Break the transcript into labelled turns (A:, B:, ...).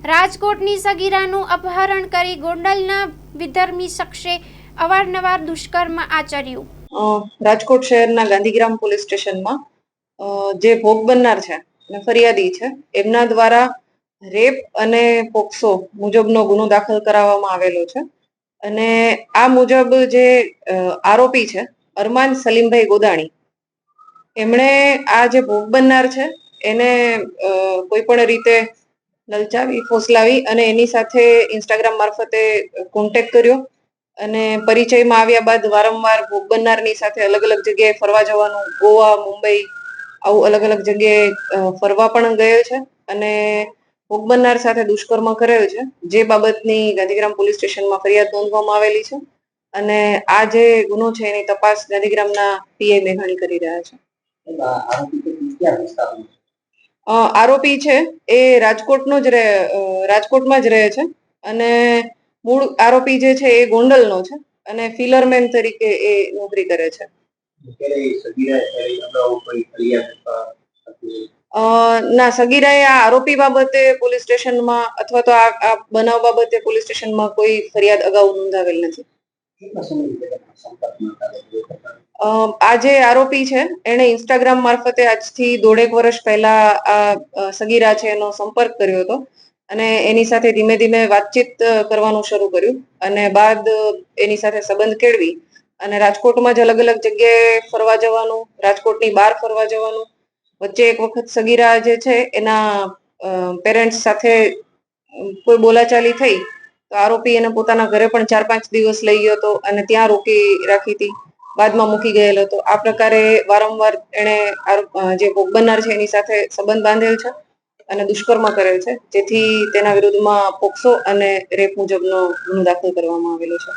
A: રાજકોટની સગીરાનું અપહરણ કરી ગોંડલના વિધર્મી શખ્સે અવારનવાર દુષ્કર્મ આચર્યું.
B: રાજકોટ શહેરના ગાંધીગ્રામ પોલીસ સ્ટેશનમાં જે ભોગ બનનાર છે અને ફરિયાદી છે એમના દ્વારા રેપ અને પોક્સો મુજબનો ગુનો દાખલ કરાવવામાં આવેલો છે. અને આ મુજબ જે આરોપી છે અરમાન સલીમભાઈ ગોદાણી, એમણે આ જે ભોગ બનનાર છે એને કોઈ પણ રીતે લલચાવી ફોસલાવી અને એની સાથે ઇન્સ્ટાગ્રામ મારફતે કોન્ટેક્ટ કર્યો અને પરિચયમાં આવ્યા બાદ વારંવાર ભોગ બનનારની સાથે અલગ અલગ જગ્યાએ ફરવા જવાનું, ગોવા, મુંબઈ આવું અલગ અલગ જગ્યાએ ફરવા પણ ગયેલ છે અને ભોગ બનનાર સાથે દુષ્કર્મ કરેલ છે, જે બાબતની ગાંધીગ્રામ પોલીસ સ્ટેશનમાં ફરિયાદ નોંધવામાં આવેલી છે. અને આ જે ગુનો છે એની તપાસ ગાંધીગ્રામના પીઆઈ મેઘાણી કરી રહ્યા છે. આરોપી છે એ રાજકોટમાં જ રહે છે અને મૂળ આરોપી જે છે એ ગોંડલનો છે અને ફિલરમેન તરીકે એ નોકરી કરે છે. ના, સગીરાએ આ આરોપી બાબતે પોલીસ સ્ટેશનમાં અથવા તો આ બનાવ બાબતે પોલીસ સ્ટેશનમાં કોઈ ફરિયાદ અગાઉ નોંધાવેલ નથી. આ જે આરોપી છે એને ઇન્સ્ટાગ્રામ મારફતે આજથી 1.5 વર્ષ પહેલા આ સગીરા છે એનો સંપર્ક કર્યો હતો અને એની સાથે ધીમે ધીમે વાતચીત કરવાનું શરૂ કર્યું અને બાદ એની સાથે સંબંધ કેળવી અને રાજકોટમાં જ અલગ અલગ જગ્યાએ ફરવા જવાનું, રાજકોટની બહાર ફરવા જવાનું. વચ્ચે એક વખત સગીરા જે છે એના પેરેન્ટ્સ સાથે કોઈ બોલાચાલી થઈ તો આરોપી એને પોતાના ઘરે પણ 4-5 દિવસ લઈ ગયો હતો અને ત્યાં રોકી રાખી હતી, બાદમાં મૂકી ગયેલો હતો. આ પ્રકારે વારંવાર એને જે ભોગ બનનાર છે એની સાથે સંબંધ બાંધેલ છે અને દુષ્કર્મ કરેલ છે, જેથી તેના વિરુદ્ધમાં પોક્સો અને રેપ મુજબનો ગુનો દાખલ કરવામાં આવેલો છે.